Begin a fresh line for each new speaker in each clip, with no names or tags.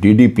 DDP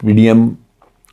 PDM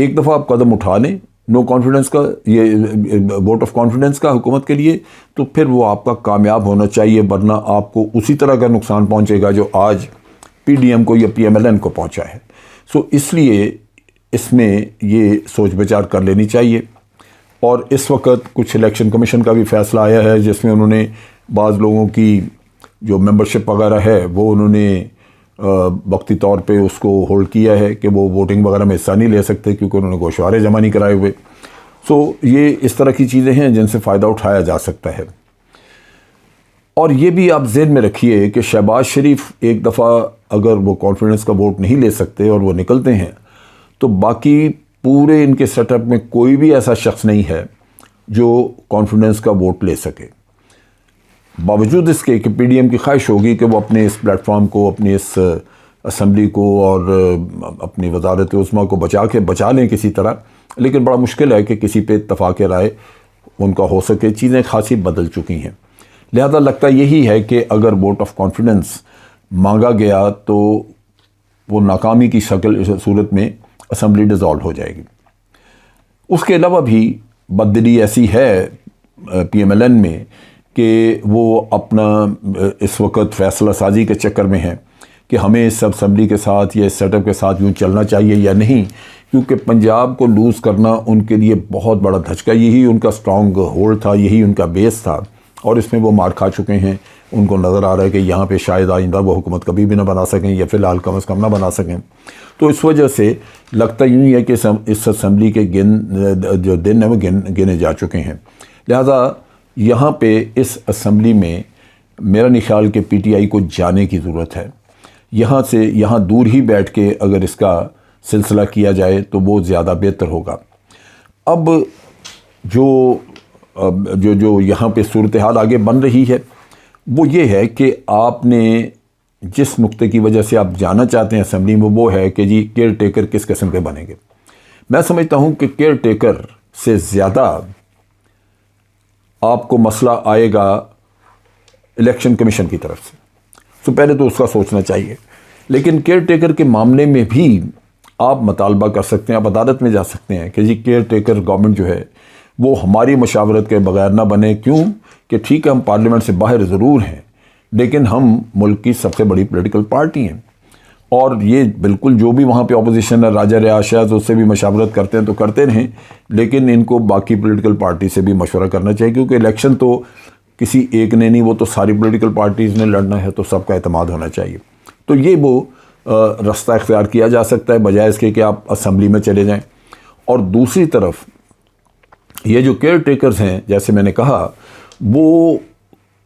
ایک دفعہ آپ قدم اٹھا لیں نو کانفیڈنس کا، یہ ووٹ آف کانفیڈنس کا حکومت کے لیے، تو پھر وہ آپ کا کامیاب ہونا چاہیے، ورنہ آپ کو اسی طرح کا نقصان پہنچے گا جو آج پی ڈی ایم کو یا پی ایم ایل این کو پہنچا ہے۔ سو اس لیے اس میں یہ سوچ بچار کر لینی چاہیے۔ اور اس وقت کچھ الیکشن کمیشن کا بھی فیصلہ آیا ہے جس میں انہوں نے بعض لوگوں کی جو ممبرشپ وغیرہ ہے وہ انہوں نے وقتی طور پہ اس کو ہولڈ کیا ہے کہ وہ ووٹنگ وغیرہ میں حصہ نہیں لے سکتے کیونکہ انہوں نے گوشوارے جمع نہیں کرائے ہوئے۔ سو یہ اس طرح کی چیزیں ہیں جن سے فائدہ اٹھایا جا سکتا ہے۔ اور یہ بھی آپ ذہن میں رکھیے کہ شہباز شریف ایک دفعہ اگر وہ کانفیڈنس کا ووٹ نہیں لے سکتے اور وہ نکلتے ہیں تو باقی پورے ان کے سیٹ اپ میں کوئی بھی ایسا شخص نہیں ہے جو کانفیڈنس کا ووٹ لے سکے، باوجود اس کے کہ پی ڈی ایم کی خواہش ہوگی کہ وہ اپنے اس پلیٹ فارم کو، اپنی اس اسمبلی کو اور اپنی وزارت عظمیٰ کو بچا لیں کسی طرح، لیکن بڑا مشکل ہے کہ کسی پہ اتفاق رائے ان کا ہو سکے۔ چیزیں خاصی بدل چکی ہیں، لہذا لگتا یہی ہے کہ اگر ووٹ آف کانفیڈنس مانگا گیا تو وہ ناکامی کی صورت میں اسمبلی ڈیزالو ہو جائے گی۔ اس کے علاوہ بھی بددلی ایسی ہے پی ایم ایل این میں کہ وہ اپنا اس وقت فیصلہ سازی کے چکر میں ہیں کہ ہمیں اس اسمبلی کے ساتھ یا اس سیٹ اپ کے ساتھ یوں چلنا چاہیے یا نہیں، کیونکہ پنجاب کو لوز کرنا ان کے لیے بہت بڑا دھچکا، یہی ان کا سٹرانگ ہولڈ تھا، یہی ان کا بیس تھا، اور اس میں وہ مار کھا چکے ہیں۔ ان کو نظر آ رہا ہے کہ یہاں پہ شاید آئندہ وہ حکومت کبھی بھی نہ بنا سکیں یا فی الحال کم از کم نہ بنا سکیں۔ تو اس وجہ سے لگتا یوں ہی ہے کہ اس اسمبلی کے جو دن ہیں وہ گنے جا چکے ہیں، لہذا یہاں پہ اس اسمبلی میں میرا نہیں خیال کہ پی ٹی آئی کو جانے کی ضرورت ہے۔ یہاں دور ہی بیٹھ کے اگر اس کا سلسلہ کیا جائے تو وہ زیادہ بہتر ہوگا۔ اب جو یہاں پہ صورتحال آگے بن رہی ہے وہ یہ ہے کہ آپ نے جس نقطے کی وجہ سے آپ جانا چاہتے ہیں اسمبلی میں وہ ہے کہ جی کیئر ٹیکر کس قسم کے بنیں گے۔ میں سمجھتا ہوں کہ کیئر ٹیکر سے زیادہ آپ کو مسئلہ آئے گا الیکشن کمیشن کی طرف سے، تو پہلے تو اس کا سوچنا چاہیے۔ لیکن کیئر ٹیکر کے معاملے میں بھی آپ مطالبہ کر سکتے ہیں، آپ عدالت میں جا سکتے ہیں کہ جی کیئر ٹیکر گورنمنٹ جو ہے وہ ہماری مشاورت کے بغیر نہ بنے۔ کیوں کہ ٹھیک ہے ہم پارلیمنٹ سے باہر ضرور ہیں لیکن ہم ملک کی سب سے بڑی پولیٹیکل پارٹی ہیں، اور یہ بالکل جو بھی وہاں پہ اپوزیشن ہے راجہ ریاض اس سے بھی مشاورت کرتے ہیں تو کرتے رہیں، لیکن ان کو باقی پولیٹیکل پارٹی سے بھی مشورہ کرنا چاہیے، کیونکہ الیکشن تو کسی ایک نے نہیں، وہ تو ساری پولیٹیکل پارٹیز نے لڑنا ہے، تو سب کا اعتماد ہونا چاہیے۔ تو یہ وہ رستہ اختیار کیا جا سکتا ہے بجائے اس کے کہ آپ اسمبلی میں چلے جائیں۔ اور دوسری طرف یہ جو کیئر ٹیکرز ہیں جیسے میں نے کہا وہ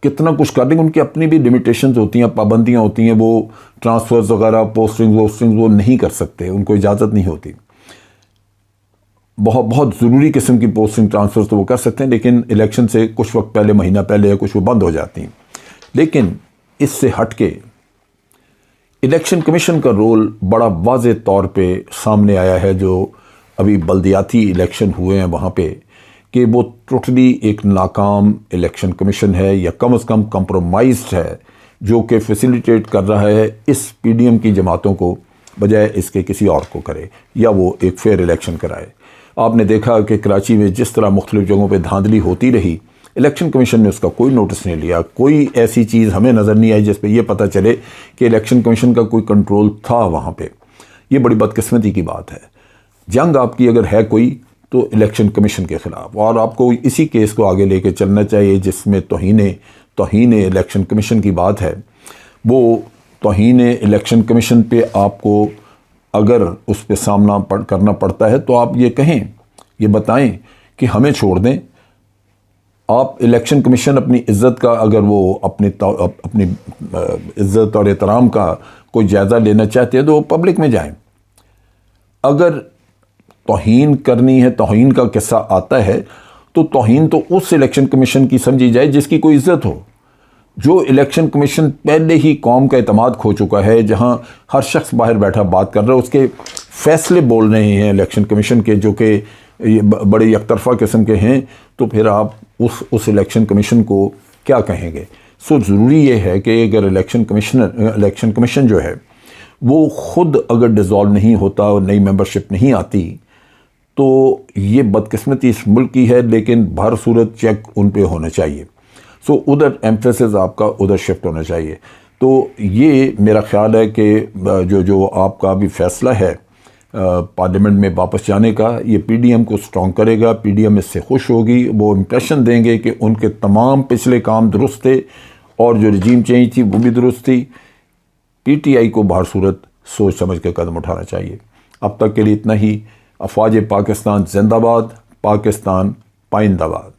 کتنا کچھ کر لیں گے، ان کی اپنی بھی لمیٹیشنز ہوتی ہیں، پابندیاں ہوتی ہیں، وہ ٹرانسفرز وغیرہ پوسٹنگ وہ نہیں کر سکتے، ان کو اجازت نہیں ہوتی۔ بہت ضروری قسم کی پوسٹنگ ٹرانسفرز تو وہ کر سکتے ہیں لیکن الیکشن سے کچھ وقت پہلے، مہینہ پہلے یا کچھ وہ بند ہو جاتی ہیں۔ لیکن اس سے ہٹ کے الیکشن کمیشن کا رول بڑا واضح طور پہ سامنے آیا ہے، جو ابھی بلدیاتی الیکشن ہوئے ہیں وہاں پہ، کہ وہ ٹوٹلی ایک ناکام الیکشن کمیشن ہے یا کم از کم کمپرومائزڈ ہے، جو کہ فیسیلیٹیٹ کر رہا ہے اس پی ڈی ایم کی جماعتوں کو بجائے اس کے کسی اور کو کرے یا وہ ایک فیئر الیکشن کرائے۔ آپ نے دیکھا کہ کراچی میں جس طرح مختلف جگہوں پہ دھاندلی ہوتی رہی، الیکشن کمیشن نے اس کا کوئی نوٹس نہیں لیا، کوئی ایسی چیز ہمیں نظر نہیں آئی جس پہ یہ پتہ چلے کہ الیکشن کمیشن کا کوئی کنٹرول تھا وہاں پہ۔ یہ بڑی بدقسمتی کی بات ہے۔ جنگ آپ کی اگر ہے کوئی تو الیکشن کمیشن کے خلاف، اور آپ کو اسی کیس کو آگے لے کے چلنا چاہیے جس میں توہین الیکشن کمیشن کی بات ہے۔ وہ توہین الیکشن کمیشن پہ آپ کو اگر اس پہ سامنا کرنا پڑتا ہے تو آپ یہ کہیں، یہ بتائیں کہ ہمیں چھوڑ دیں، آپ الیکشن کمیشن اپنی عزت کا اگر وہ اپنی عزت اور احترام کا کوئی جائزہ لینا چاہتے ہیں تو وہ پبلک میں جائیں۔ اگر توہین کرنی ہے، توہین کا قصہ آتا ہے تو توہین تو اس الیکشن کمیشن کی سمجھی جائے جس کی کوئی عزت ہو، جو الیکشن کمیشن پہلے ہی قوم کا اعتماد کھو چکا ہے، جہاں ہر شخص باہر بیٹھا بات کر رہا ہے، اس کے فیصلے بول رہے ہیں الیکشن کمیشن کے جو کہ بڑے یک طرفہ قسم کے ہیں، تو پھر آپ اس الیکشن کمیشن کو کیا کہیں گے؟ سو ضروری یہ ہے کہ اگر الیکشن کمیشن جو ہے وہ خود اگر ڈیزالو نہیں ہوتا اور نئی ممبرشپ نہیں آتی تو یہ بدقسمتی اس ملک کی ہے، لیکن بہر صورت چیک ان پہ ہونا چاہیے. سو ادھر ایمفیسس آپ کا ادھر شفٹ ہونا چاہیے. تو یہ میرا خیال ہے کہ جو آپ کا بھی فیصلہ ہے پارلیمنٹ میں واپس جانے کا، یہ پی ڈی ایم کو سٹرونگ کرے گا. پی ڈی ایم اس سے خوش ہوگی، وہ امپریشن دیں گے کہ ان کے تمام پچھلے کام درست تھے اور جو رجیم چینج تھی وہ بھی درست تھی. پی ٹی آئی کو بہر صورت سوچ سمجھ کے قدم اٹھانا چاہیے. اب تک کے لیے اتنا ہی. افواج پاکستان زندہ باد، پاکستان پائندہ باد.